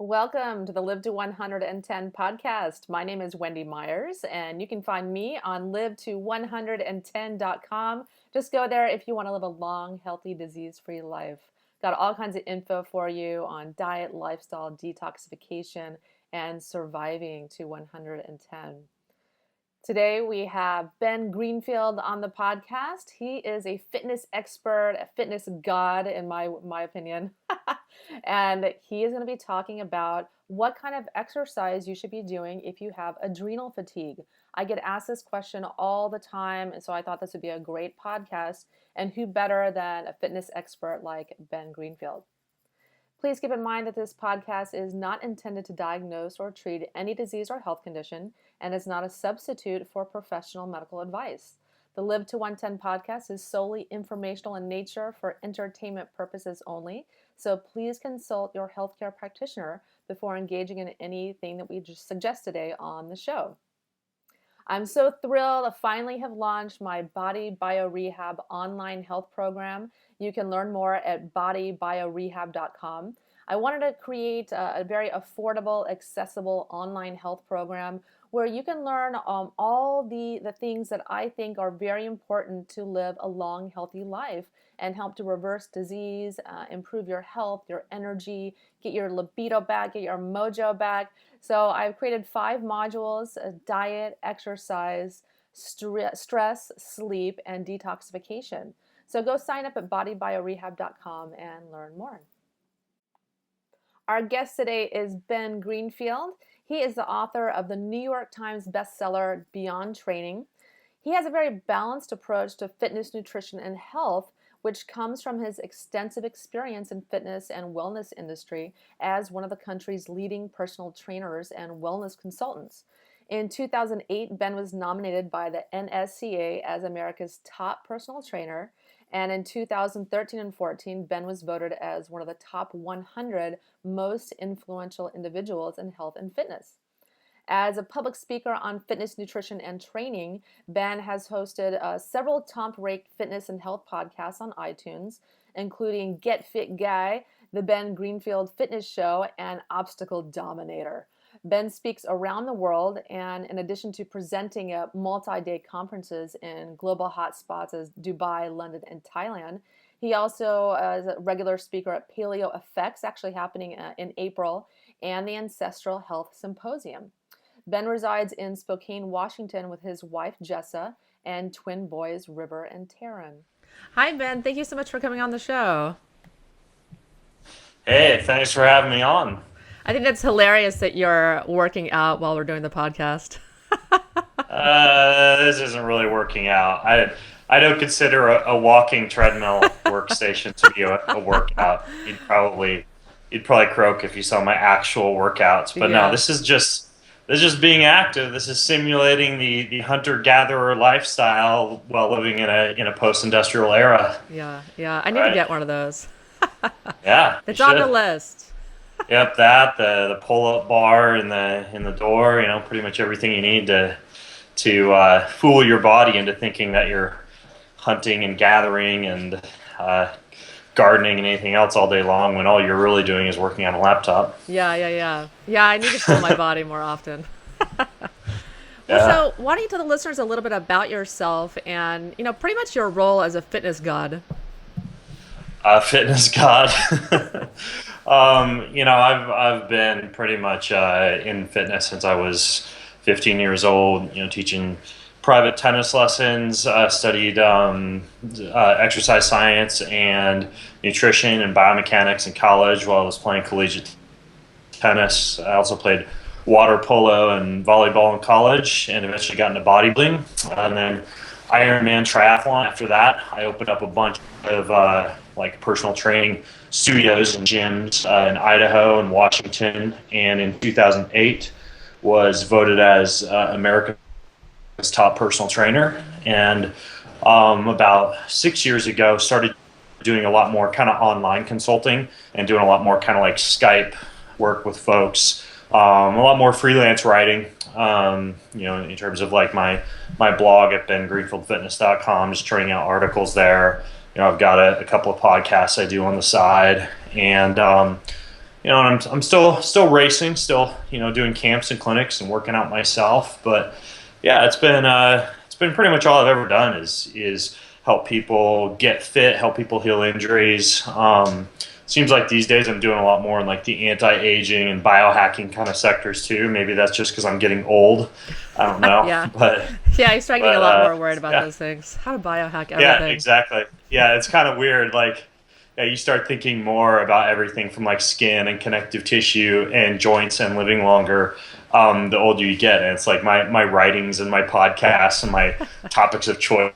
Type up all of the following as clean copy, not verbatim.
Welcome to the Live to 110 podcast. My name is Wendy Myers, and you can find me on live to110.com. Just go there if you want to live a long, healthy, disease-free life. Got all kinds of info for you on diet, lifestyle, detoxification, and surviving to 110. Today we have Ben Greenfield on the podcast. He is a fitness expert, a fitness god in my opinion. And he is going to be talking about what kind of exercise you should be doing if you have adrenal fatigue. I get asked this question all the time, and so I thought this would be a great podcast. And who better than a fitness expert like Ben Greenfield? Please keep in mind that this podcast is not intended to diagnose or treat any disease or health condition and is not a substitute for professional medical advice. The Live to 110 podcast is solely informational in nature for entertainment purposes only, so please consult your healthcare practitioner before engaging in anything that we just suggest today on the show. I'm so thrilled to finally have launched my Body Biorehab online health program. You can learn more at bodybiorehab.com. I wanted to create a very affordable, accessible online health program where you can learn all the things that I think are very important to live a long, healthy life and help to reverse disease, improve your health, your energy, get your libido back, get your mojo back. So I've created 5 modules: diet, exercise, stress, sleep, and detoxification. So go sign up at bodybiorehab.com and learn more. Our guest today is Ben Greenfield. He is the author of the New York Times bestseller, Beyond Training. He has a very balanced approach to fitness, nutrition, and health, which comes from his extensive experience in fitness and wellness industry as one of the country's leading personal trainers and wellness consultants. In 2008, Ben was nominated by the NSCA as America's top personal trainer. And in 2013 and 14, Ben was voted as one of the top 100 most influential individuals in health and fitness. As a public speaker on fitness, nutrition, and training, Ben has hosted several top-ranked fitness and health podcasts on iTunes, including Get Fit Guy, The Ben Greenfield Fitness Show, and Obstacle Dominator. Ben speaks around the world, and in addition to presenting at multi-day conferences in global hotspots as Dubai, London, and Thailand, he also is a regular speaker at Paleo Effects, actually happening in April, and the Ancestral Health Symposium. Ben resides in Spokane, Washington with his wife, Jessa, and twin boys, River and Taryn. Hi, Ben. Thank you so much for coming on the show. Hey, thanks for having me on. I think that's hilarious that you're working out while we're doing the podcast. This isn't really working out. I don't consider a walking treadmill workstation to be a workout. You'd probably croak if you saw my actual workouts. But Yeah. no, this is just being active. This is simulating the hunter-gatherer lifestyle while living in a post-industrial era. Yeah. I need to get one of those. Yeah, It's on the list. Yep, the pull-up bar in the door, pretty much everything you need to fool your body into thinking that you're hunting and gathering and gardening and anything else all day long when all you're really doing is working on a laptop. Yeah, I need to fool my body more often. Yeah. So why don't you tell the listeners a little bit about yourself and, pretty much your role as a fitness god? Fitness god. I've been pretty much in fitness since I was 15 years old, teaching private tennis lessons, studied exercise science and nutrition and biomechanics in college while I was playing collegiate tennis. I also played water polo and volleyball in college and eventually got into bodybuilding. And then Ironman triathlon after that. I opened up a bunch of personal training studios and gyms in Idaho and Washington, and in 2008 was voted as America's top personal trainer. And about 6 years ago started doing a lot more kind of online consulting and doing a lot more kind of like Skype work with folks, a lot more freelance writing, in terms of like my blog at bengreenfieldfitness.com, just turning out articles there. I've got a couple of podcasts I do on the side, and and I'm still racing, still, doing camps and clinics and working out myself. But yeah, it's been pretty much all I've ever done is help people get fit, help people heal injuries. Seems like these days I'm doing a lot more in like the anti-aging and biohacking kind of sectors too. Maybe that's just because I'm getting old. I don't know, Yeah. but Yeah, I start getting a but lot more worried about yeah, those things. How to biohack yeah, everything. exactly. Yeah, it's kind of weird. Like, yeah, you start thinking more about everything from like skin and connective tissue and joints and living longer. The older you get, and it's like my writings and my podcasts and my topics of choice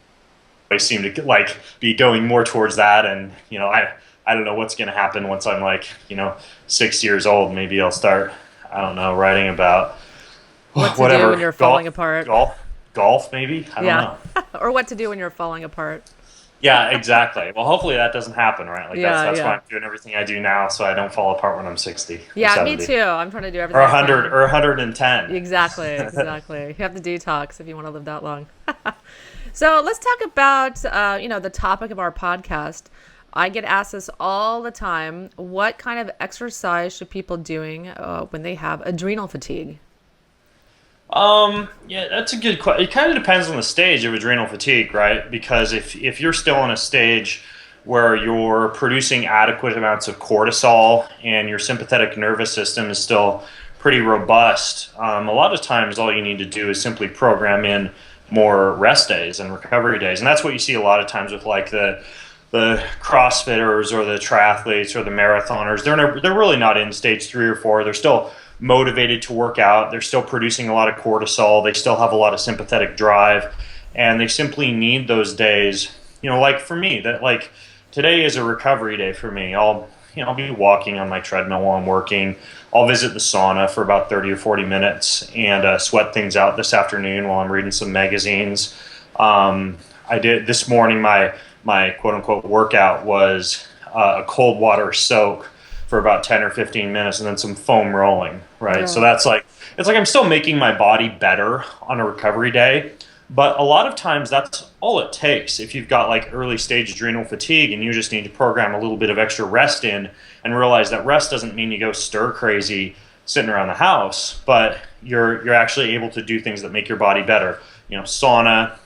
seem to like be going more towards that. And I don't know what's going to happen once I'm like 6 years old. Maybe I'll start, I don't know, writing about What to do when whatever, you're falling apart. golf maybe, I don't Yeah. know. Or what to do when you're falling apart. Yeah, exactly. Well, hopefully that doesn't happen, right? Like Yeah, that's why yeah. I'm doing everything I do now, so I don't fall apart when I'm 60 or Yeah, me 70 too. I'm trying to do or everything I 100 can. or 110. Exactly, exactly. You have to detox if you want to live that long. So let's talk about, the topic of our podcast. I get asked this all the time. What kind of exercise should people doing when they have adrenal fatigue? Yeah, that's a good question. It kind of depends on the stage of adrenal fatigue, right? Because if you're still in a stage where you're producing adequate amounts of cortisol and your sympathetic nervous system is still pretty robust, a lot of times all you need to do is simply program in more rest days and recovery days, and that's what you see a lot of times with like the CrossFitters or the triathletes or the marathoners. They're really not in stage 3 or 4. They're still motivated to work out. They're still producing a lot of cortisol. They still have a lot of sympathetic drive, and they simply need those days. Like for me, that like today is a recovery day for me. I'll be walking on my treadmill while I'm working. I'll visit the sauna for about 30 or 40 minutes and sweat things out this afternoon while I'm reading some magazines. I did this morning. My quote unquote workout was a cold water soak for about 10 or 15 minutes and then some foam rolling, right? So Yeah. that's like, it's like I'm still making my body better on a recovery day. But a lot of times that's all it takes. If you've got like early stage adrenal fatigue and you just need to program a little bit of extra rest in and realize that rest doesn't mean you go stir crazy sitting around the house, but you're actually able to do things that make your body better. Sauna,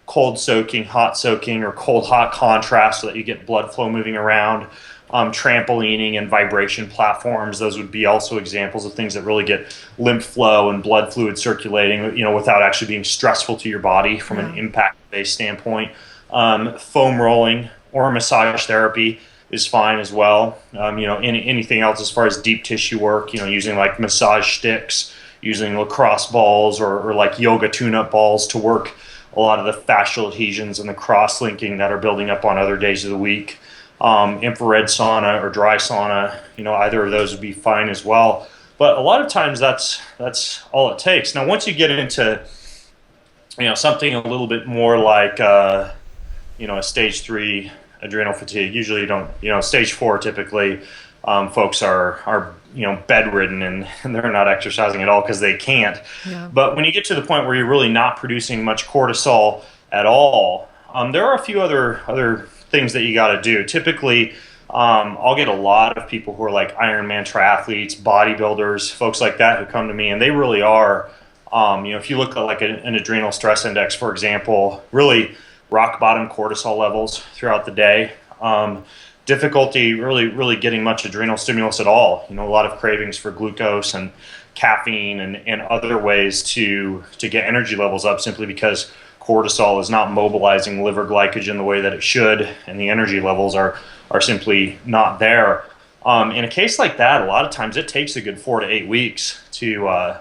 cold soaking, hot soaking, or cold hot contrast so that you get blood flow moving around. Trampolining and vibration platforms, those would be also examples of things that really get lymph flow and blood fluid circulating, without actually being stressful to your body from an Yeah. impact-based standpoint. Foam rolling or massage therapy is fine as well. Anything else as far as deep tissue work, using like massage sticks, using lacrosse balls or like yoga tune-up balls to work a lot of the fascial adhesions and the cross-linking that are building up on other days of the week. Infrared sauna or dry sauna, either of those would be fine as well. But a lot of times that's all it takes. Now, once you get into something a little bit more like a stage 3 adrenal fatigue, usually you don't stage 4 typically folks are bedridden and they're not exercising at all because they can't. Yeah. But when you get to the point where you're really not producing much cortisol at all, there are a few other things that you got to do. Typically, I'll get a lot of people who are like Ironman triathletes, bodybuilders, folks like that who come to me, and they really are. If you look at like an adrenal stress index, for example, really rock bottom cortisol levels throughout the day. Difficulty really getting much adrenal stimulus at all. A lot of cravings for glucose and caffeine and other ways to get energy levels up simply because cortisol is not mobilizing liver glycogen the way that it should, and the energy levels are simply not there. In a case like that, a lot of times it takes a good 4 to 8 weeks to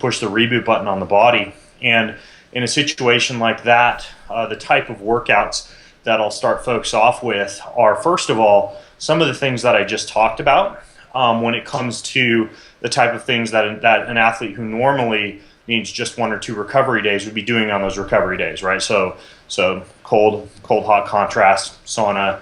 push the reboot button on the body. And in a situation like that, the type of workouts that I'll start folks off with are, first of all, some of the things that I just talked about when it comes to the type of things that an athlete who normally needs just 1 or 2 recovery days would be doing on those recovery days, right? So cold hot contrast, sauna,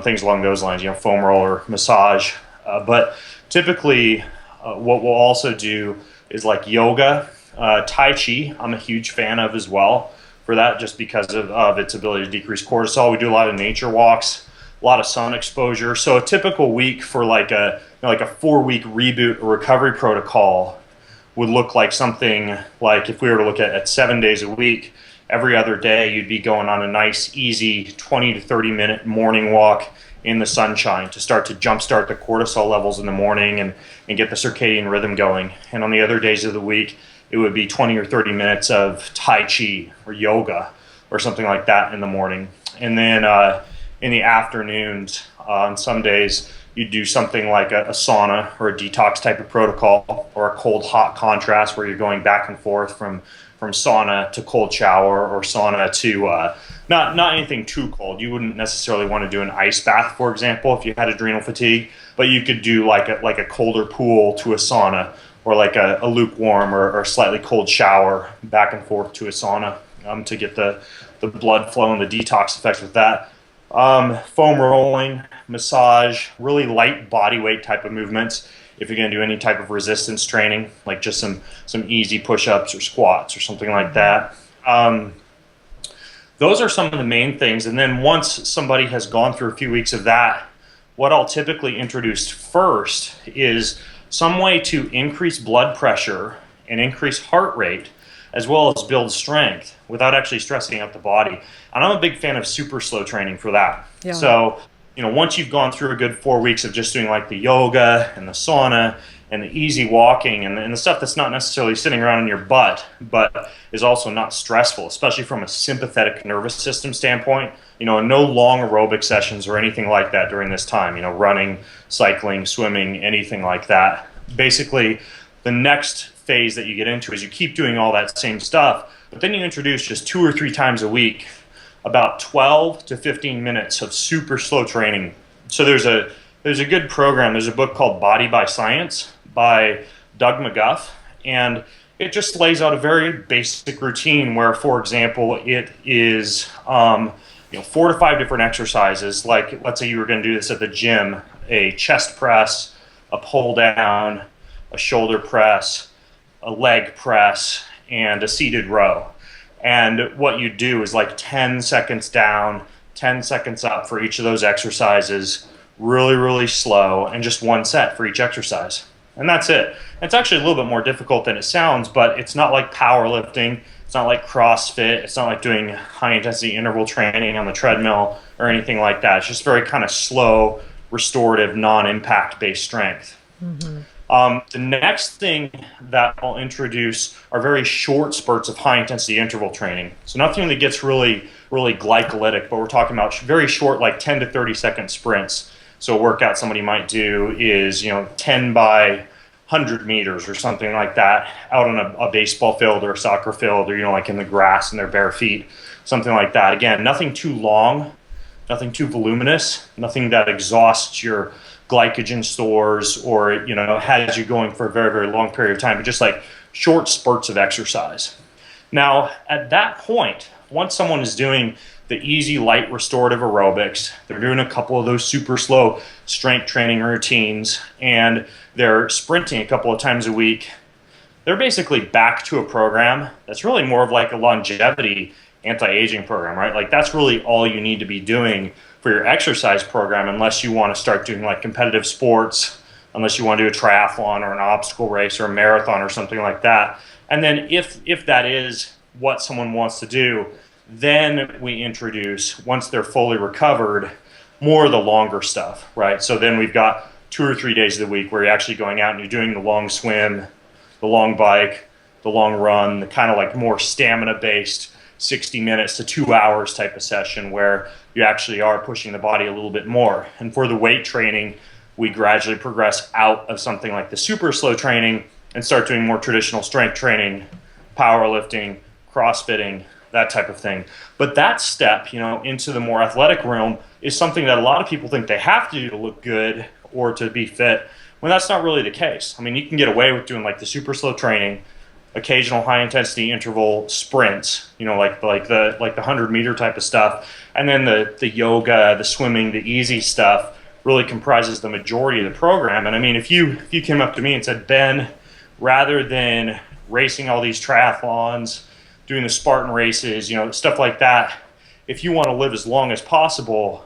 things along those lines, foam roller, massage. But typically, what we'll also do is like yoga, Tai Chi. I'm a huge fan of as well for that, just because of its ability to decrease cortisol. We do a lot of nature walks, a lot of sun exposure. So a typical week for like a like a 4-week reboot or recovery protocol would look like something like, if we were to look at 7 days a week, every other day you'd be going on a nice, easy 20 to 30 minute morning walk in the sunshine to start to jumpstart the cortisol levels in the morning and get the circadian rhythm going. And on the other days of the week, it would be 20 or 30 minutes of Tai Chi or yoga or something like that in the morning. And then in the afternoons, on some days, you'd do something like a sauna or a detox type of protocol, or a cold hot contrast where you're going back and forth from sauna to cold shower, or sauna to not anything too cold. You wouldn't necessarily want to do an ice bath, for example, if you had adrenal fatigue, but you could do like a colder pool to a sauna, or like a lukewarm or slightly cold shower back and forth to a sauna to get the blood flow and the detox effects with that. Foam rolling, massage, really light body weight type of movements. If you're going to do any type of resistance training, like just some easy push-ups or squats or something like that. Those are some of the main things. And then once somebody has gone through a few weeks of that, what I'll typically introduce first is some way to increase blood pressure and increase heart rate, as well as build strength without actually stressing out the body. And I'm a big fan of super slow training for that. Yeah. So, once you've gone through a good 4 weeks of just doing like the yoga and the sauna and the easy walking and the stuff that's not necessarily sitting around in your butt, but is also not stressful, especially from a sympathetic nervous system standpoint, no long aerobic sessions or anything like that during this time, running, cycling, swimming, anything like that. Basically, the next phase that you get into is you keep doing all that same stuff, but then you introduce just 2 or 3 times a week about 12 to 15 minutes of super slow training. So there's a good program. There's a book called Body by Science by Doug McGuff, and it just lays out a very basic routine where, for example, it is 4 to 5 different exercises. Like, let's say you were going to do this at the gym: a chest press, a pull down, a shoulder press, a leg press, and a seated row. And what you do is like 10 seconds down, 10 seconds up for each of those exercises, really, really slow, and just 1 set for each exercise. And that's it. It's actually a little bit more difficult than it sounds, but it's not like powerlifting. It's not like CrossFit. It's not like doing high intensity interval training on the treadmill or anything like that. It's just very kind of slow, restorative, non-impact based strength. Mm-hmm. The next thing that I'll introduce are very short spurts of high-intensity interval training. So nothing that gets really, really glycolytic, but we're talking about very short, like 10 to 30-second sprints. So a workout somebody might do is, 10 by 100 meters or something like that out on a baseball field or a soccer field, or, like in the grass in their bare feet, something like that. Again, nothing too long, nothing too voluminous, nothing that exhausts your glycogen stores or has you going for a very, very long period of time, but just like short spurts of exercise. Now at that point, once someone is doing the easy light restorative aerobics, they're doing a couple of those super slow strength training routines, and they're sprinting a couple of times a week, they're basically back to a program that's really more of like a longevity anti-aging program, right? Like that's really all you need to be doing for your exercise program, unless you want to start doing like competitive sports, unless you want to do a triathlon or an obstacle race or a marathon or something like that. And then if that is what someone wants to do, then we introduce, once they're fully recovered, more of the longer stuff, right? So then we've got 2 or 3 days of the week where you're actually going out and you're doing the long swim, the long bike, the long run, the kind of like more stamina-based 60 minutes to 2 hours type of session where you actually are pushing the body a little bit more. And for the weight training, we gradually progress out of something like the super slow training and start doing more traditional strength training, powerlifting, crossfitting, that type of thing. But that step, into the more athletic realm is something that a lot of people think they have to do to look good or to be fit, when that's not really the case. I mean, you can get away with doing like the super slow training, occasional high intensity interval sprints, like the 100-meter type of stuff, and then the yoga, the swimming, the easy stuff really comprises the majority of the program. And I mean, if you came up to me and said, Ben, rather than racing all these triathlons, doing the Spartan races, stuff like that, if you want to live as long as possible,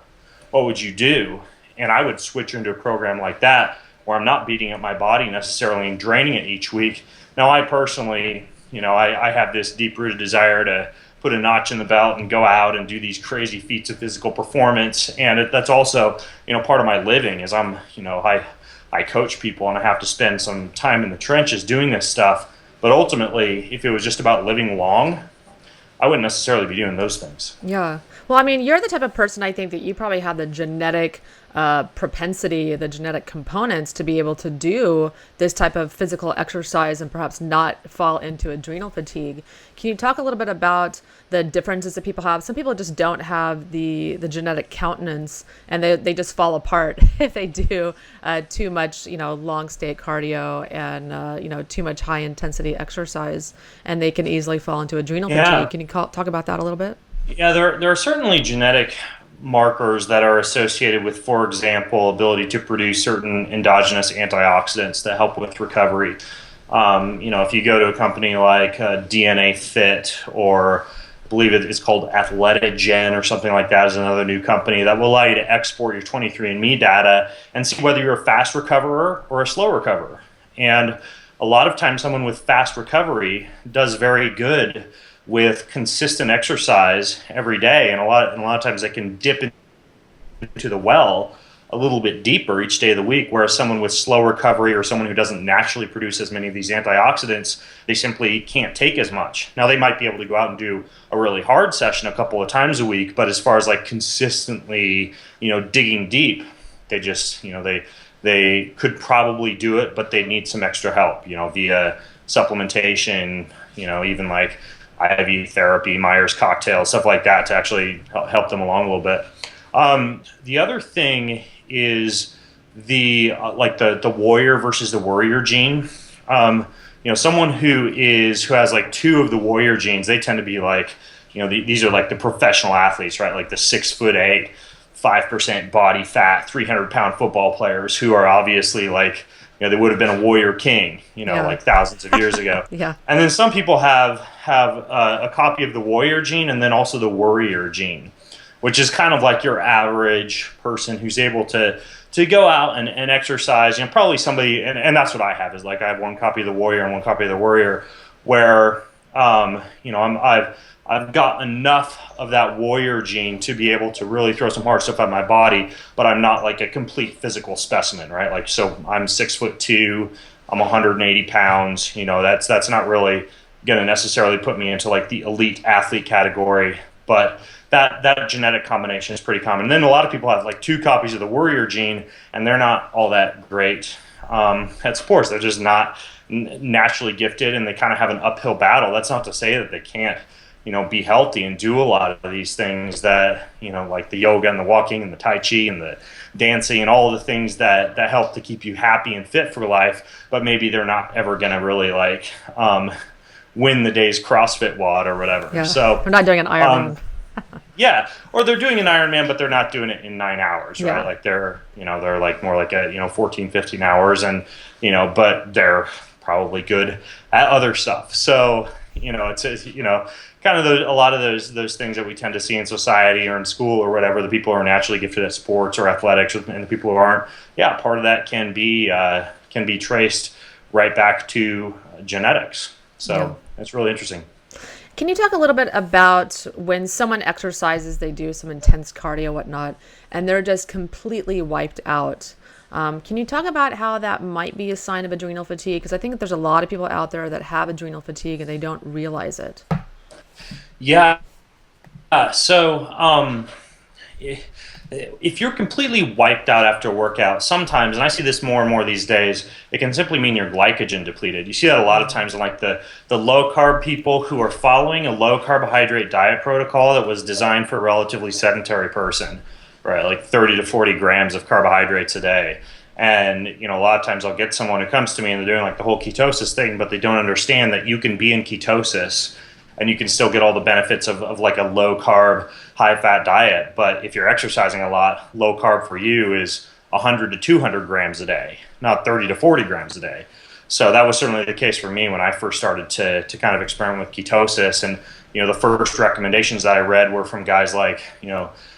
what would you do? And I would switch into a program like that. where I'm not beating up my body necessarily and draining it each week. Now, I personally, I have this deep-rooted desire to put a notch in the belt and go out and do these crazy feats of physical performance. And that's also, part of my living is I coach people and I have to spend some time in the trenches doing this stuff. But ultimately, if it was just about living long, I wouldn't necessarily be doing those things. Yeah. Well, I mean, you're the type of person, I think, that you probably have the genetic propensity, the genetic components to be able to do this type of physical exercise and perhaps not fall into adrenal fatigue. Can you talk a little bit about the differences that people have? Some people just don't have the genetic countenance, and they just fall apart if they do too much, long state cardio and, too much high intensity exercise, and they can easily fall into adrenal fatigue. Can you talk about that a little bit? Yeah, there are certainly genetic markers that are associated with, for example, ability to produce certain endogenous antioxidants that help with recovery. If you go to a company like DNA Fit, or I believe it's called Athletigen or something like that, is another new company that will allow you to export your 23andMe data and see whether you're a fast recoverer or a slow recoverer. And a lot of times someone with fast recovery does very good with consistent exercise every day, and a lot of times they can dip into the well a little bit deeper each day of the week, whereas someone with slow recovery or someone who doesn't naturally produce as many of these antioxidants, they simply can't take as much. Now, they might be able to go out and do a really hard session a couple of times a week, but as far as like consistently, digging deep, they just, they could probably do it, but they need some extra help, via supplementation, even like IV therapy, Myers cocktails, stuff like that, to actually help them along a little bit. The other thing is the warrior versus the worrier gene. Someone who has like two of the warrior genes, they tend to be like, these are like the professional athletes, right? Like the 6'8", 5% body fat, 300-pound football players who are obviously like, they would have been a warrior king, like thousands of years ago. Yeah. And then some people have a copy of the warrior gene and then also the worrier gene, which is kind of like your average person who's able to go out and exercise. Probably somebody, and that's what I have, is like I have one copy of the warrior and one copy of the worrier, where I've got enough of that warrior gene to be able to really throw some hard stuff at my body, but I'm not like a complete physical specimen, right? Like, so I'm 6'2", I'm 180 pounds. That's not really going to necessarily put me into like the elite athlete category, but that genetic combination is pretty common. And then a lot of people have like two copies of the warrior gene, and they're not all that great at sports. They're just not naturally gifted, and they kind of have an uphill battle. That's not to say that they can't be healthy and do a lot of these things that, like the yoga and the walking and the Tai Chi and the dancing and all of the things that help to keep you happy and fit for life, but maybe they're not ever going to really like win the day's CrossFit WOD or whatever. Yeah. So we're not doing an Ironman. Yeah, or they're doing an Ironman, but they're not doing it in 9 hours, right? Yeah. Like they're like more like 14, 15 hours, and but they're probably good at other stuff. So it's kind of a lot of those things that we tend to see in society or in school or whatever. The people who are naturally gifted at sports or athletics, and the people who aren't. Yeah, part of that can be traced right back to genetics. So It's really interesting. Can you talk a little bit about when someone exercises, they do some intense cardio, whatnot, and they're just completely wiped out? Can you talk about how that might be a sign of adrenal fatigue? Because I think that there's a lot of people out there that have adrenal fatigue and they don't realize it. Yeah. If you're completely wiped out after a workout, sometimes, and I see this more and more these days, it can simply mean you're glycogen depleted. You see that a lot of times in like the low carb people who are following a low carbohydrate diet protocol that was designed for a relatively sedentary person, right? Like 30 to 40 grams of carbohydrates a day. And, a lot of times I'll get someone who comes to me and they're doing like the whole ketosis thing, but they don't understand that you can be in ketosis and you can still get all the benefits of like a low carb, high fat diet. But if you're exercising a lot, low carb for you is 100 to 200 grams a day, not 30 to 40 grams a day. So that was certainly the case for me when I first started to kind of experiment with ketosis. And, the first recommendations that I read were from guys like,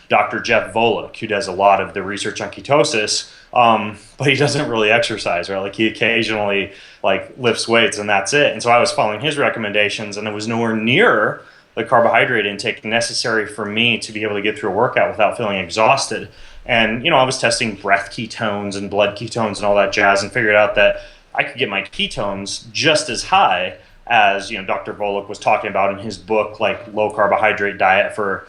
Dr. Jeff Volek, who does a lot of the research on ketosis, but he doesn't really exercise, right? Like he occasionally like lifts weights and that's it. And so I was following his recommendations, and it was nowhere near the carbohydrate intake necessary for me to be able to get through a workout without feeling exhausted. And, I was testing breath ketones and blood ketones and all that jazz, and figured out that I could get my ketones just as high as, Dr. Volek was talking about in his book, like low carbohydrate diet for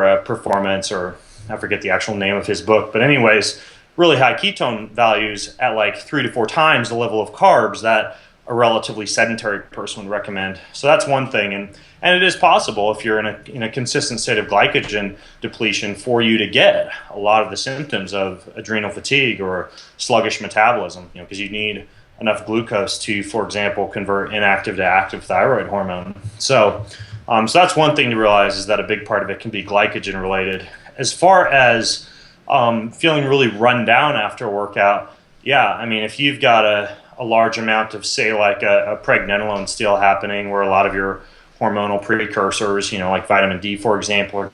a performance, or I forget the actual name of his book. But anyways, really high ketone values at like 3 to 4 times the level of carbs that a relatively sedentary person would recommend. So that's one thing. And it is possible, if you're in a consistent state of glycogen depletion, for you to get a lot of the symptoms of adrenal fatigue or sluggish metabolism, because you need enough glucose to, for example, convert inactive to active thyroid hormone. So that's one thing to realize, is that a big part of it can be glycogen related. As far as feeling really run down after a workout, yeah, I mean, if you've got a large amount of, say, like a pregnenolone steal happening, where a lot of your hormonal precursors, like vitamin D, for example, are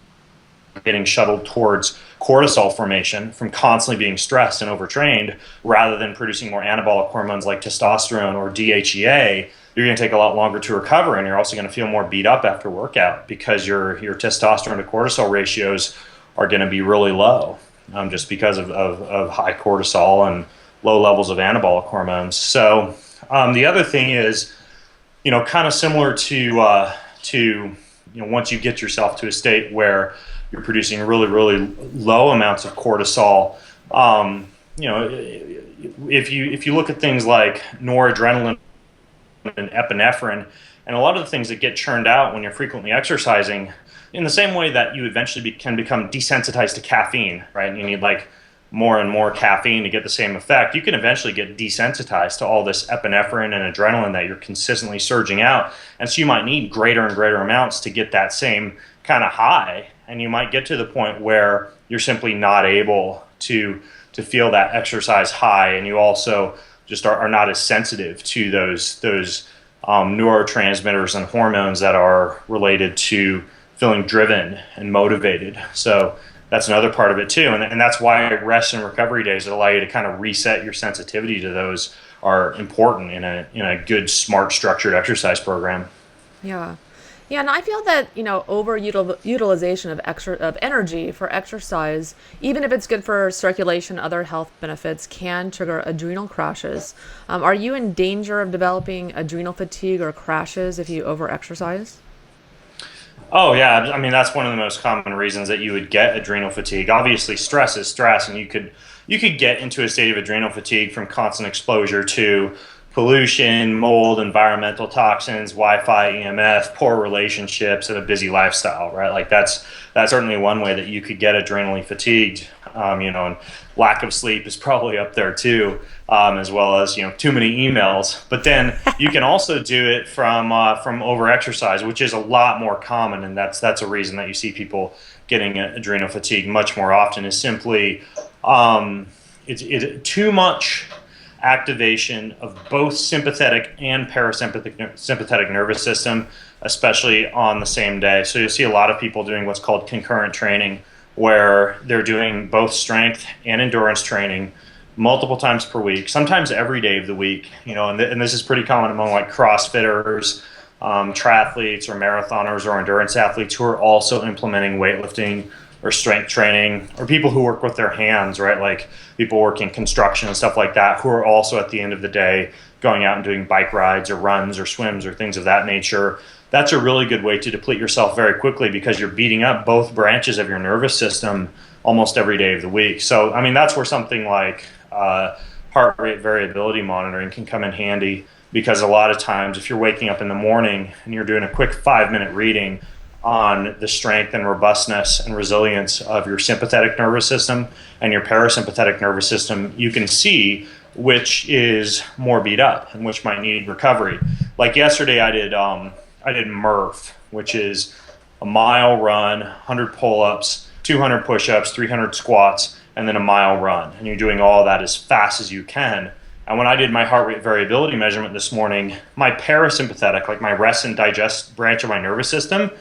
getting shuttled towards cortisol formation from constantly being stressed and overtrained, rather than producing more anabolic hormones like testosterone or DHEA, you're going to take a lot longer to recover, and you're also going to feel more beat up after workout, because your testosterone to cortisol ratios are going to be really low, just because of high cortisol and low levels of anabolic hormones. So the other thing is, kind of similar to once you get yourself to a state where you're producing really, really low amounts of cortisol, if you look at things like noradrenaline and epinephrine, and a lot of the things that get churned out when you're frequently exercising, in the same way that you eventually can become desensitized to caffeine, right? And you need like more and more caffeine to get the same effect. You can eventually get desensitized to all this epinephrine and adrenaline that you're consistently surging out. And so you might need greater and greater amounts to get that same kind of high. And you might get to the point where you're simply not able to feel that exercise high. And you also just are not as sensitive to those neurotransmitters and hormones that are related to feeling driven and motivated. So that's another part of it too. And that's why rest and recovery days that allow you to kind of reset your sensitivity to those are important in a good, smart, structured exercise program. Yeah. Yeah, and I feel that, overutilization of energy for exercise, even if it's good for circulation, other health benefits, can trigger adrenal crashes. Are you in danger of developing adrenal fatigue or crashes if you overexercise? Oh yeah, I mean, that's one of the most common reasons that you would get adrenal fatigue. Obviously, stress is stress, and you could get into a state of adrenal fatigue from constant exposure to pollution, mold, environmental toxins, Wi-Fi, EMF, poor relationships, and a busy lifestyle, right? Like that's certainly one way that you could get adrenally fatigued. And lack of sleep is probably up there too, as well as too many emails. But then you can also do it from overexercise, which is a lot more common, and that's a reason that you see people getting adrenal fatigue much more often. Is simply it's too much activation of both sympathetic and parasympathetic nervous system, especially on the same day. So you'll see a lot of people doing what's called concurrent training, where they're doing both strength and endurance training multiple times per week, sometimes every day of the week. And this is pretty common among like CrossFitters, triathletes or marathoners or endurance athletes who are also implementing weightlifting or strength training, or people who work with their hands, right? Like people working construction and stuff like that, who are also at the end of the day going out and doing bike rides or runs or swims or things of that nature. That's a really good way to deplete yourself very quickly, because you're beating up both branches of your nervous system almost every day of the week. So, I mean, that's where something like heart rate variability monitoring can come in handy, because a lot of times if you're waking up in the morning and you're doing a quick 5-minute reading on the strength and robustness and resilience of your sympathetic nervous system and your parasympathetic nervous system, you can see which is more beat up and which might need recovery. Like yesterday, I did MRF, which is a mile run, 100 pull-ups, 200 push-ups, 300 squats, and then a mile run. And you're doing all that as fast as you can. And when I did my heart rate variability measurement this morning, my parasympathetic, like my rest and digest branch of my nervous system,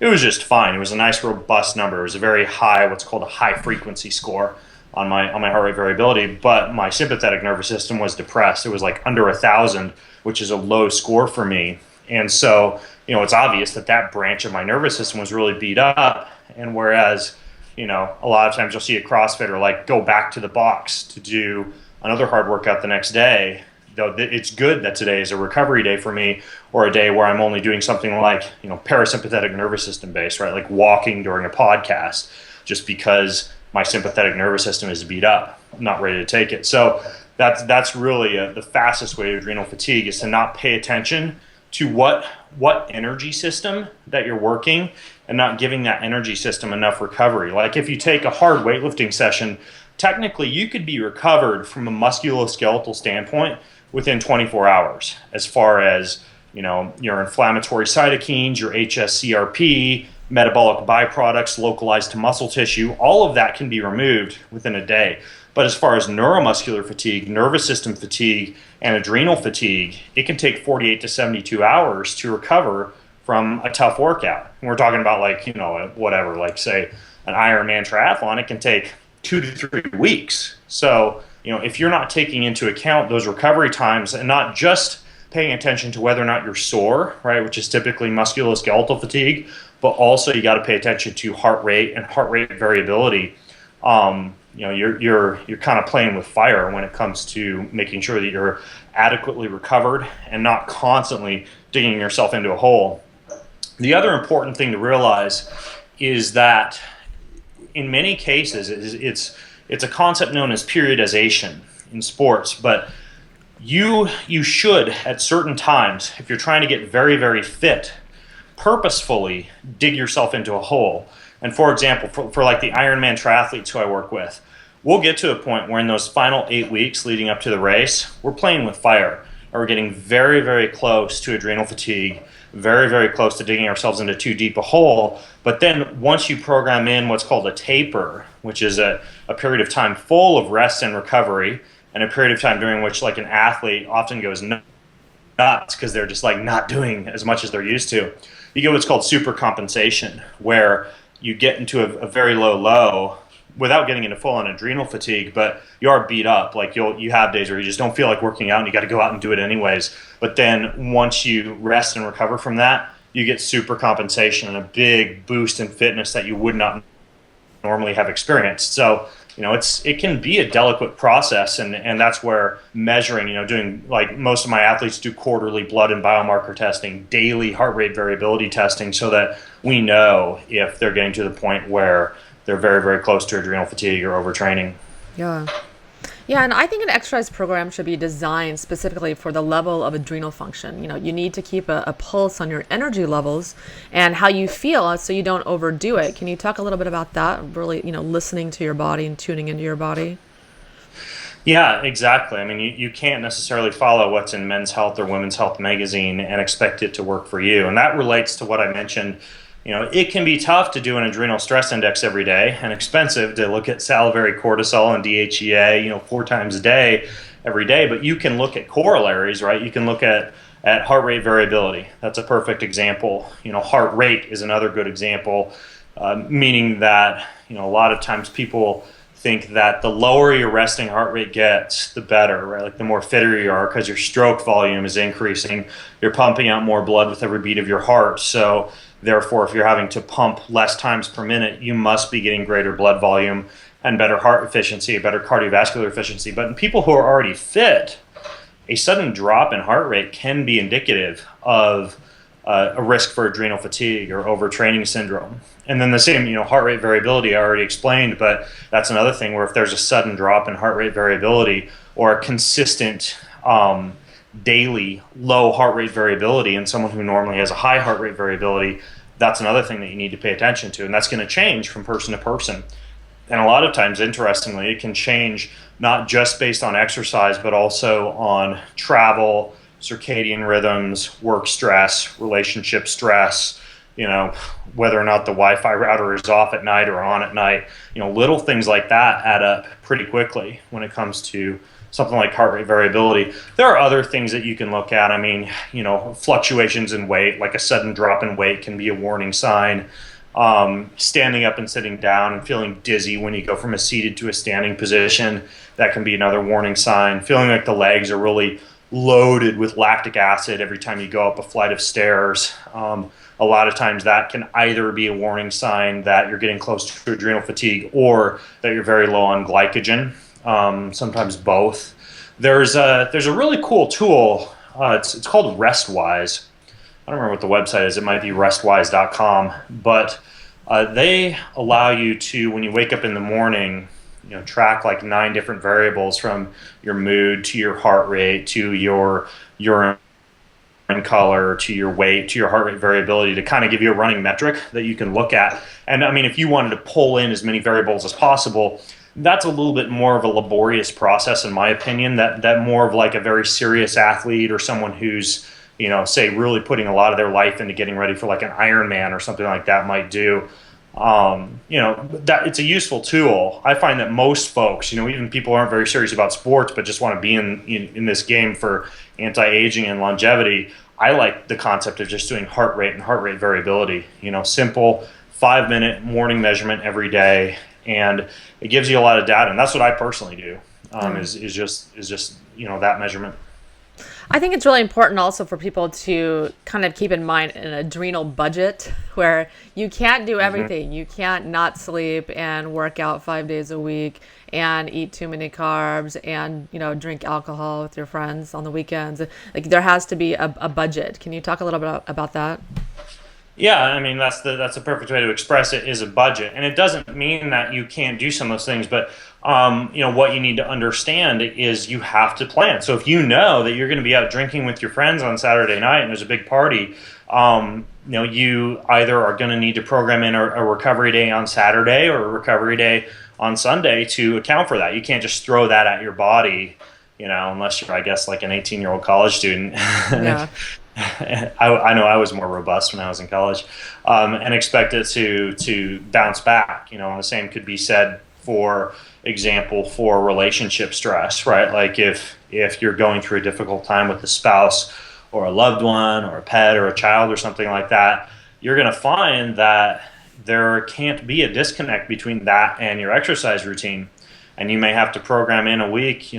it was just fine. It was a nice robust number. It was a very high, what's called a high frequency score on my heart rate variability, but my sympathetic nervous system was depressed. It was like under 1,000, which is a low score for me. And so, it's obvious that branch of my nervous system was really beat up. And whereas, a lot of times you'll see a CrossFitter like go back to the box to do another hard workout the next day, though it's good that today is a recovery day for me, or a day where I'm only doing something like, parasympathetic nervous system based, right? Like walking during a podcast, just because my sympathetic nervous system is beat up. I'm not ready to take it. So that's really the fastest way to adrenal fatigue, is to not pay attention to what energy system that you're working, and not giving that energy system enough recovery. Like if you take a hard weightlifting session, technically you could be recovered from a musculoskeletal standpoint within 24 hours, as far as your inflammatory cytokines, your HSCRP, metabolic byproducts localized to muscle tissue, all of that can be removed within a day. But as far as neuromuscular fatigue, nervous system fatigue, and adrenal fatigue, it can take 48 to 72 hours to recover from a tough workout. And we're talking about whatever, like say an Ironman triathlon, it can take 2 to 3 weeks. So, if you're not taking into account those recovery times, and not just paying attention to whether or not you're sore, right, which is typically musculoskeletal fatigue, but also you got to pay attention to heart rate and heart rate variability. You're kind of playing with fire when it comes to making sure that you're adequately recovered and not constantly digging yourself into a hole. The other important thing to realize is that in many cases, it's a concept known as periodization in sports, but you should, at certain times, if you're trying to get very, very fit, purposefully dig yourself into a hole. And for example, for like the Ironman triathletes who I work with, we'll get to a point where in those final 8 weeks leading up to the race, we're playing with fire, or we're getting very, very close to adrenal fatigue, very, very close to digging ourselves into too deep a hole. But then once you program in what's called a taper, which is a period of time full of rest and recovery, and a period of time during which like an athlete often goes nuts because they're just like not doing as much as they're used to, you get what's called super compensation, where you get into a very low without getting into full on adrenal fatigue, but you are beat up. Like you have days where you just don't feel like working out and you got to go out and do it anyways. But then once you rest and recover from that, you get super compensation and a big boost in fitness that you would not normally have experienced. So, it can be a delicate process, and that's where measuring, doing, like most of my athletes do quarterly blood and biomarker testing, daily heart rate variability testing, so that we know if they're getting to the point where they're very, very close to adrenal fatigue or overtraining. Yeah. Yeah, and I think an exercise program should be designed specifically for the level of adrenal function. You need to keep a pulse on your energy levels and how you feel so you don't overdo it. Can you talk a little bit about that? Really, listening to your body and tuning into your body? Yeah, exactly. I mean, you can't necessarily follow what's in Men's Health or Women's Health magazine and expect it to work for you. And that relates to what I mentioned. It can be tough to do an adrenal stress index every day, and expensive to look at salivary cortisol and DHEA, 4 times a day, every day. But you can look at corollaries, right? You can look at heart rate variability. That's a perfect example. Heart rate is another good example, meaning that, a lot of times people think that the lower your resting heart rate gets, the better, right? Like the more fitter you are, because your stroke volume is increasing. You're pumping out more blood with every beat of your heart. So therefore, if you're having to pump less times per minute, you must be getting greater blood volume and better heart efficiency, better cardiovascular efficiency. But in people who are already fit, a sudden drop in heart rate can be indicative of a risk for adrenal fatigue or overtraining syndrome. And then the same, heart rate variability I already explained, but that's another thing where if there's a sudden drop in heart rate variability or a consistent daily low heart rate variability in someone who normally has a high heart rate variability, that's another thing that you need to pay attention to. And that's going to change from person to person. And a lot of times, interestingly, it can change not just based on exercise, but also on travel, circadian rhythms, work stress, relationship stress, whether or not the Wi-Fi router is off at night or on at night. Little things like that add up pretty quickly when it comes to something like heart rate variability. There are other things that you can look at. I mean, fluctuations in weight, like a sudden drop in weight can be a warning sign. Standing up and sitting down and feeling dizzy when you go from a seated to a standing position, that can be another warning sign. Feeling like the legs are really loaded with lactic acid every time you go up a flight of stairs. A lot of times that can either be a warning sign that you're getting close to adrenal fatigue or that you're very low on glycogen. Sometimes both. There's a really cool tool. It's called RestWise. I don't remember what the website is. It might be restwise.com, but they allow you to, when you wake up in the morning, track like 9 different variables, from your mood to your heart rate to your urine color to your weight to your heart rate variability, to kind of give you a running metric that you can look at. And I mean, if you wanted to pull in as many variables as possible, that's a little bit more of a laborious process, in my opinion, that more of like a very serious athlete or someone who's, say really putting a lot of their life into getting ready for like an Ironman or something like that might do. That it's a useful tool. I find that most folks, even people who aren't very serious about sports but just want to be in this game for anti-aging and longevity, I like the concept of just doing heart rate and heart rate variability. Simple 5-minute morning measurement every day, and it gives you a lot of data. And that's what I personally do. Is just that measurement. I think it's really important also for people to kind of keep in mind an adrenal budget, where you can't do everything. You can't not sleep and work out 5 days a week and eat too many carbs and, drink alcohol with your friends on the weekends. Like, there has to be a budget. Can you talk a little bit about that? Yeah, I mean, that's the perfect way to express it, is a budget. And it doesn't mean that you can't do some of those things, but what you need to understand is you have to plan. So if you know that you're going to be out drinking with your friends on Saturday night and there's a big party, you either are going to need to program in a recovery day on Saturday or a recovery day on Sunday to account for that. You can't just throw that at your body, unless you're, I guess, like an 18-year-old college student. Yeah. I know I was more robust when I was in college, and expect it to bounce back. The same could be said, for example, for relationship stress, right? Like if you're going through a difficult time with a spouse or a loved one or a pet or a child or something like that, you're going to find that there can't be a disconnect between that and your exercise routine, and you may have to program in a week.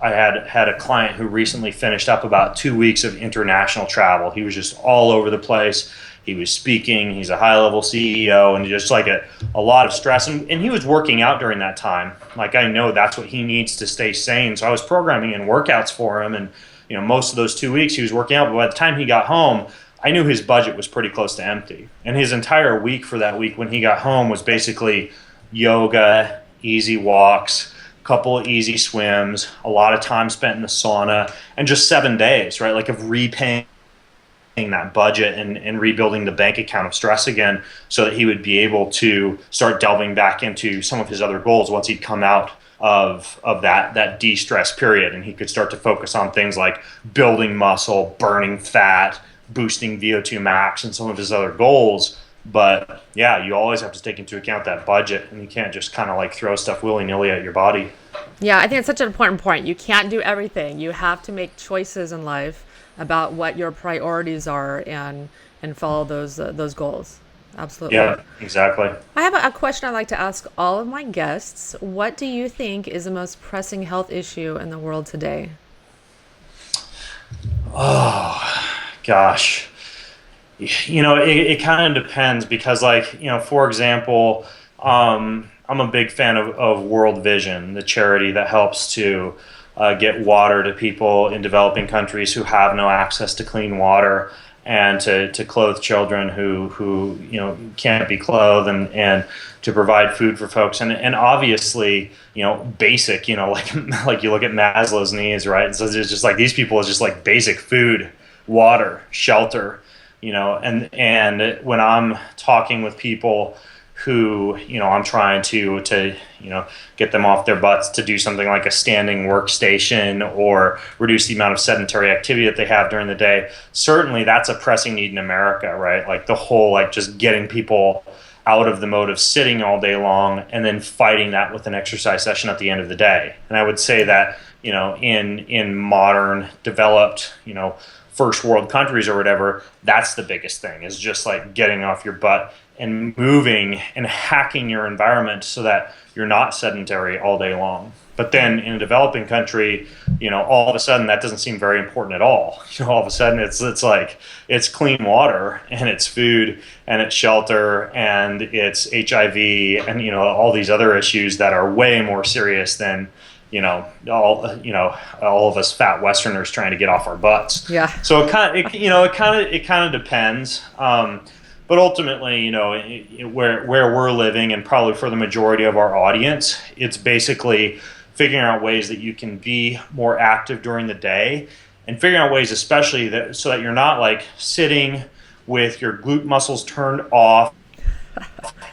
I had a client who recently finished up about 2 weeks of international travel. He was just all over the place. He was speaking. He's a high-level CEO, and just like a lot of stress. And he was working out during that time. Like, I know that's what he needs to stay sane. So I was programming in workouts for him. And, most of those 2 weeks he was working out. But by the time he got home, I knew his budget was pretty close to empty. And his entire week for that week when he got home was basically yoga, easy walks, couple of easy swims, a lot of time spent in the sauna, and just 7 days, right? Like, of repaying that budget and rebuilding the bank account of stress again, so that he would be able to start delving back into some of his other goals once he'd come out of that de-stress period, and he could start to focus on things like building muscle, burning fat, boosting VO2 max, and some of his other goals. But yeah, you always have to take into account that budget, and you can't just kind of like throw stuff willy-nilly at your body. Yeah, I think it's such an important point. You can't do everything. You have to make choices in life about what your priorities are and follow those goals. Absolutely. Yeah, exactly. I have a question I'd like to ask all of my guests. What do you think is the most pressing health issue in the world today? Oh, gosh. It kind of depends, because, like, for example, I'm a big fan of World Vision, the charity that helps to get water to people in developing countries who have no access to clean water, and to clothe children who can't be clothed, and to provide food for folks. And obviously, basic, like you look at Maslow's needs, right? So it's just like these people is just like basic food, water, shelter. And when I'm talking with people who, I'm trying to get them off their butts to do something like a standing workstation or reduce the amount of sedentary activity that they have during the day, certainly that's a pressing need in America, right? Like the whole, like just getting people out of the mode of sitting all day long and then fighting that with an exercise session at the end of the day. And I would say that, in modern developed, first world countries or whatever, that's the biggest thing, is just like getting off your butt and moving and hacking your environment so that you're not sedentary all day long. But then in a developing country, all of a sudden that doesn't seem very important at all. All of a sudden it's like it's clean water and it's food and it's shelter and it's HIV and all these other issues that are way more serious than all of us fat Westerners trying to get off our butts. Yeah. So it kind of depends. But ultimately, where we're living, and probably for the majority of our audience, it's basically figuring out ways that you can be more active during the day, and figuring out ways, especially so that you're not like sitting with your glute muscles turned off,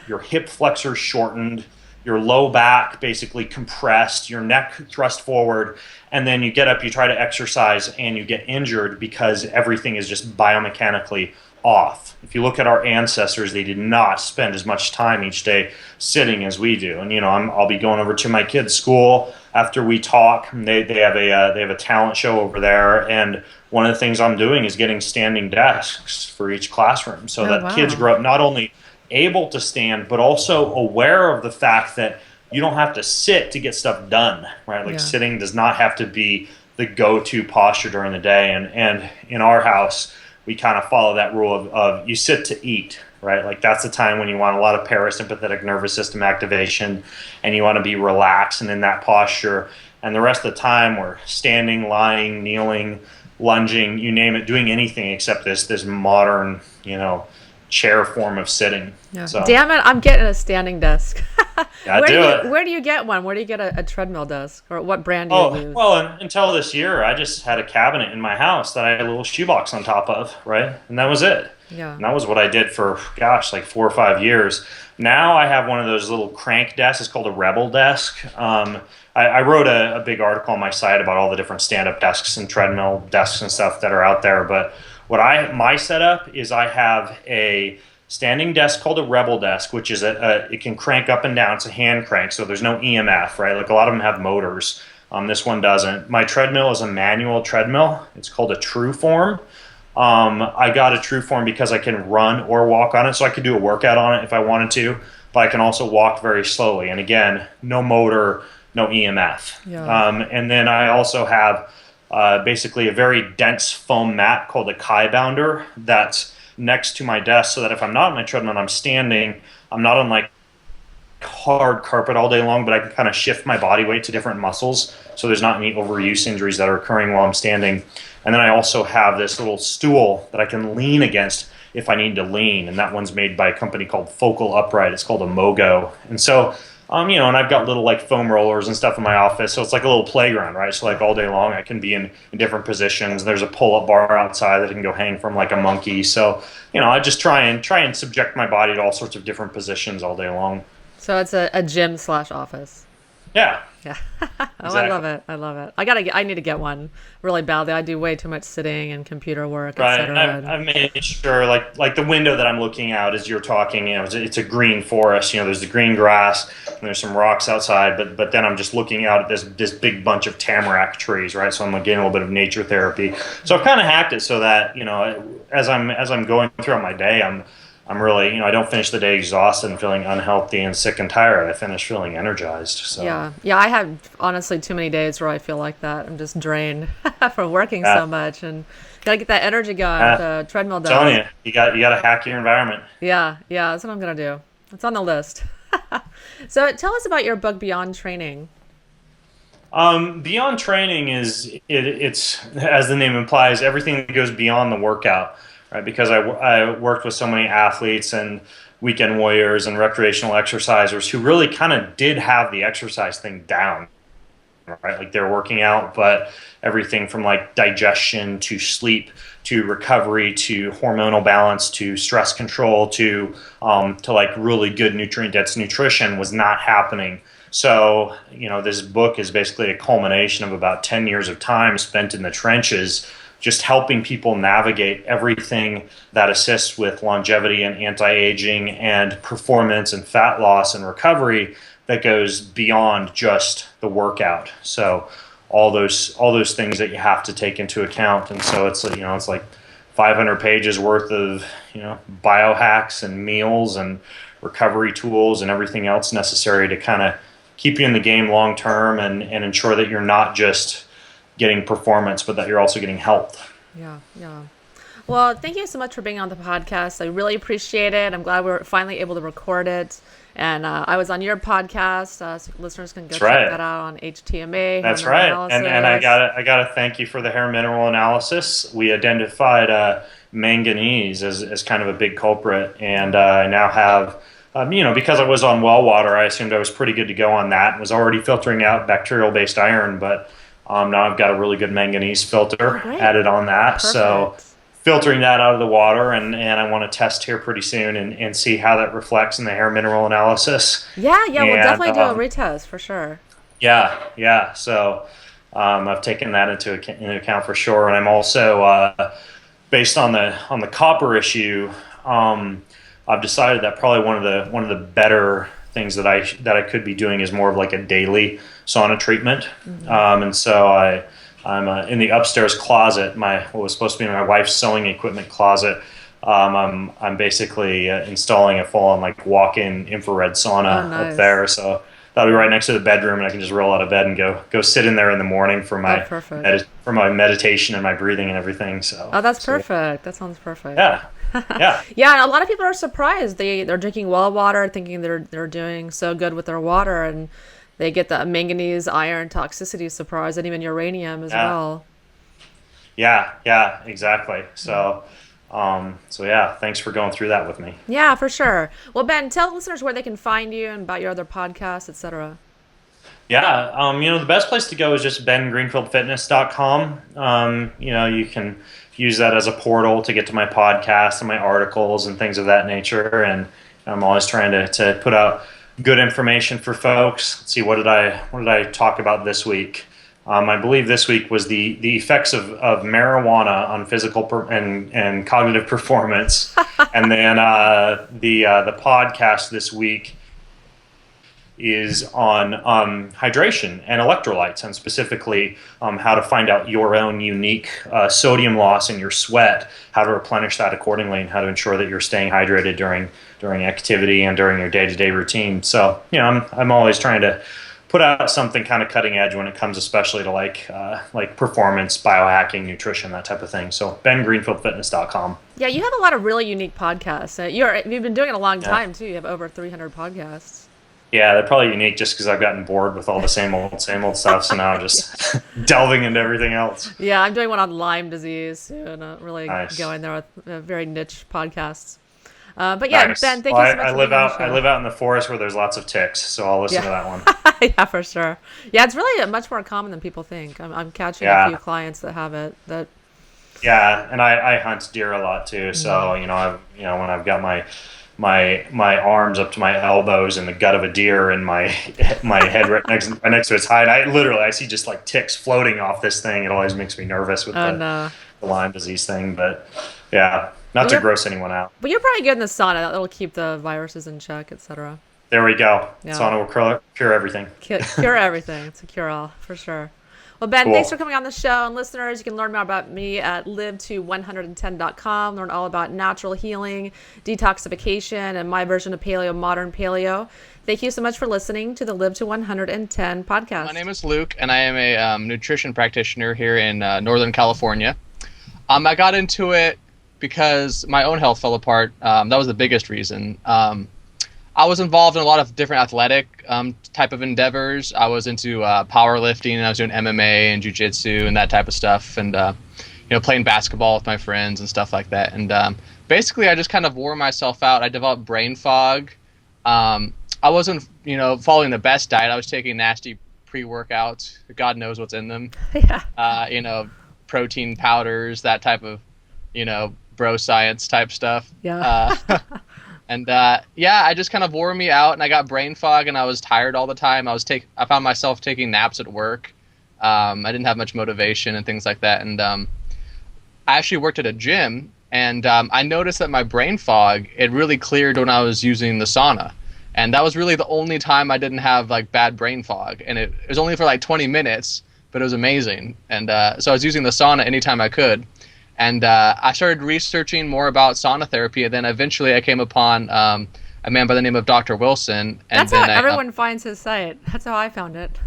your hip flexors shortened, your low back basically compressed, your neck thrust forward, and then you get up, you try to exercise, and you get injured because everything is just biomechanically off. If you look at our ancestors, they did not spend as much time each day sitting as we do. And I'll be going over to my kids' school after we talk. They have a talent show over there, and one of the things I'm doing is getting standing desks for each classroom, so that kids grow up not only able to stand, but also aware of the fact that you don't have to sit to get stuff done, right? Like sitting does not have to be the go-to posture during the day. And in our house, we kind of follow that rule of you sit to eat, right? Like that's the time when you want a lot of parasympathetic nervous system activation and you want to be relaxed and in that posture. And the rest of the time we're standing, lying, kneeling, lunging, you name it, doing anything except this modern, chair form of sitting. Yeah. So, damn it, I'm getting a standing desk. Where do you get one? Where do you get a treadmill desk? Or what brand do you use? Well, until this year, I just had a cabinet in my house that I had a little shoebox on top of, right? And that was it. Yeah. And that was what I did for, like 4 or 5 years. Now I have one of those little crank desks. It's called a Rebel desk. I wrote a big article on my site about all the different stand-up desks and treadmill desks and stuff that are out there. But my setup is I have a standing desk called a Rebel desk, which is it can crank up and down. It's a hand crank, so there's no EMF, right? Like a lot of them have motors. This one doesn't. My treadmill is a manual treadmill. It's called a True Form. I got a True Form because I can run or walk on it, so I could do a workout on it if I wanted to, but I can also walk very slowly. And again, no motor, no EMF. Yeah. And then I also have basically a very dense foam mat called a Kai Bounder that's next to my desk, so that if I'm not on my treadmill and I'm standing, I'm not on like hard carpet all day long, but I can kind of shift my body weight to different muscles, so there's not any overuse injuries that are occurring while I'm standing. And then I also have this little stool that I can lean against if I need to lean, and that one's made by a company called Focal Upright. It's called a Mogo. And so and I've got little like foam rollers and stuff in my office, so it's like a little playground, right? So like all day long I can be in different positions. There's a pull-up bar outside that I can go hang from like a monkey. So I just try and subject my body to all sorts of different positions all day long. So it's a gym / office. Yeah. Yeah. Exactly. I love it. I need to get one really badly. I do way too much sitting and computer work, Right. etc. I've made sure like the window that I'm looking out as you're talking, it's a green forest. There's the green grass and there's some rocks outside, but then I'm just looking out at this big bunch of tamarack trees, right? So I'm getting a little bit of nature therapy. So I've kind of hacked it so that, as I'm going throughout my day, I'm really, I don't finish the day exhausted and feeling unhealthy and sick and tired. I finish feeling energized. So Yeah. I have honestly too many days where I feel like that. I'm just drained from working so much, and gotta get that energy going. The treadmill does. I'm telling you got to hack your environment. Yeah, that's what I'm gonna do. It's on the list. So tell us about your book, Beyond Training. Beyond Training it's as the name implies, everything that goes beyond the workout. Right, because I worked with so many athletes and weekend warriors and recreational exercisers who really kind of did have the exercise thing down, right? Like they're working out, but everything from like digestion to sleep to recovery to hormonal balance to stress control to like really good nutrient-dense nutrition was not happening. So, this book is basically a culmination of about 10 years of time spent in the trenches just helping people navigate everything that assists with longevity and anti-aging and performance and fat loss and recovery that goes beyond just the workout. So all those things that you have to take into account. And so it's like 500 pages worth of biohacks and meals and recovery tools and everything else necessary to kind of keep you in the game long term and ensure that you're not just getting performance, but that you're also getting health. Yeah. Well, thank you so much for being on the podcast. I really appreciate it. I'm glad we're finally able to record it. And I was on your podcast, so listeners can go check that out on HTMA. That's right. And I gotta thank you for the hair mineral analysis. We identified manganese as kind of a big culprit, and I now have, because I was on well water, I assumed I was pretty good to go on that. And was already filtering out bacterial-based iron, but now I've got a really good manganese filter added on that. Perfect. So filtering that out of the water, and I want to test here pretty soon and see how that reflects in the hair mineral analysis. Yeah, we'll definitely do a retest for sure. Yeah. So I've taken that into account for sure, and I'm also based on the copper issue. I've decided that probably one of the better things that I could be doing is more of like a daily sauna treatment. Mm-hmm. And so I'm in the upstairs closet, what was supposed to be my wife's sewing equipment closet. I'm basically installing a full-on like walk-in infrared sauna up there. So that'll be right next to the bedroom, and I can just roll out of bed and go sit in there in the morning for my for my meditation and my breathing and everything. So that's perfect. That sounds perfect. Yeah. Yeah, and a lot of people are surprised. They're drinking well water, thinking they're doing so good with their water, and they get the manganese, iron toxicity surprise, and even uranium as well. Yeah, exactly. So, thanks for going through that with me. Yeah, for sure. Well, Ben, tell listeners where they can find you and about your other podcasts, etc. Yeah, the best place to go is just bengreenfieldfitness.com. You can use that as a portal to get to my podcast and my articles and things of that nature. And I'm always trying to put out good information for folks. Let's see, what did I talk about this week? I believe this week was the effects of marijuana on physical and cognitive performance. And then the podcast this week is on hydration and electrolytes, and specifically how to find out your own unique sodium loss in your sweat, how to replenish that accordingly, and how to ensure that you're staying hydrated during activity and during your day-to-day routine. So, I'm always trying to put out something kind of cutting edge when it comes especially to like performance, biohacking, nutrition, that type of thing. So bengreenfieldfitness.com. Yeah, you have a lot of really unique podcasts. You've been doing it a long time too. You have over 300 podcasts. Yeah, they're probably unique just because I've gotten bored with all the same old stuff. So now I'm just delving into everything else. Yeah, I'm doing one on Lyme disease soon. Really going there with very niche podcasts. But yeah, nice. Ben, thank you so much. I live out in the forest where there's lots of ticks, so I'll listen to that one. Yeah, for sure. Yeah, it's really much more common than people think. I'm catching a few clients that have it. Yeah, and I hunt deer a lot too. So when I've got my arms up to my elbows in the gut of a deer and my head right next to its hide, I see just like ticks floating off this thing. It always makes me nervous with the Lyme disease thing. But yeah, not to gross anyone out. But you're probably good in the sauna. That'll keep the viruses in check, etc. There we go. Yeah. Sauna will cure everything. Cure everything. It's a cure-all for sure. Well, Ben, thanks for coming on the show. And listeners, you can learn more about me at live110.com. Learn all about natural healing, detoxification, and my version of paleo, modern paleo. Thank you so much for listening to the Live to 110 podcast. My name is Luke, and I am a nutrition practitioner here in Northern California. I got into it because my own health fell apart. That was the biggest reason. I was involved in a lot of different athletic type of endeavors. I was into powerlifting, and I was doing MMA and jiu-jitsu and that type of stuff, and playing basketball with my friends and stuff like that. And basically, I just kind of wore myself out. I developed brain fog. I wasn't, following the best diet. I was taking nasty pre-workouts. God knows what's in them. Yeah. Protein powders, that type of, bro science type stuff. Yeah. And I just kind of wore me out, and I got brain fog, and I was tired all the time. I found myself taking naps at work. I didn't have much motivation and things like that. And I actually worked at a gym, and I noticed that my brain fog, it really cleared when I was using the sauna. And that was really the only time I didn't have like bad brain fog. And it was only for like 20 minutes, but it was amazing. And so I was using the sauna anytime I could. And I started researching more about sauna therapy, and then eventually I came upon a man by the name of Dr. Wilson. And That's how everyone finds his site. That's how I found it.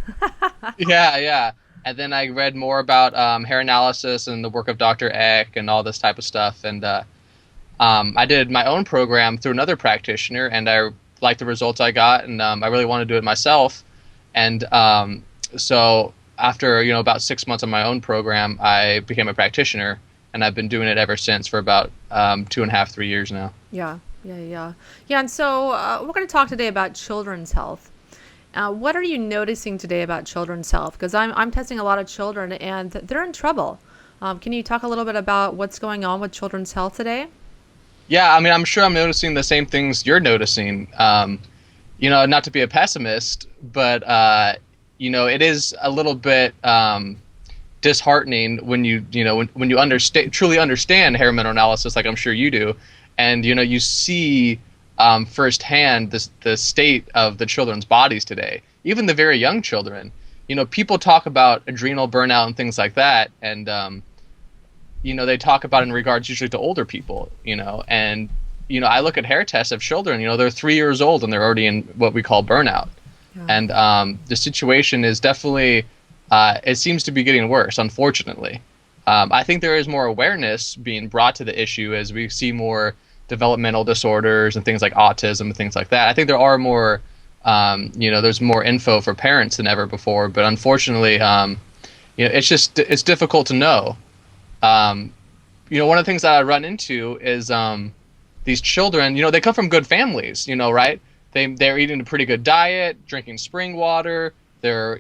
yeah. And then I read more about hair analysis and the work of Dr. Eck and all this type of stuff. And I did my own program through another practitioner, and I liked the results I got, and I really wanted to do it myself. And so after about 6 months on my own program, I became a practitioner, and I've been doing it ever since for about 2.5, 3 years now. Yeah. And so we're going to talk today about children's health. What are you noticing today about children's health? Because I'm testing a lot of children, and they're in trouble. Can you talk a little bit about what's going on with children's health today? Yeah, I mean, I'm sure I'm noticing the same things you're noticing. Not to be a pessimist, but it is a little bit disheartening when you truly understand hair mineral analysis, like I'm sure you do, and you see firsthand the state of the children's bodies today, even the very young children. People talk about adrenal burnout and things like that, and they talk about it in regards usually to older people, and I look at hair tests of children, they're 3 years old and they're already in what we call burnout. Yeah. And the situation is definitely, it seems to be getting worse, unfortunately. I think there is more awareness being brought to the issue as we see more developmental disorders and things like autism and things like that. I think there are more, there's more info for parents than ever before, but unfortunately, it's difficult to know. One of the things that I run into is these children, they come from good families, right? They're eating a pretty good diet, drinking spring water. They're,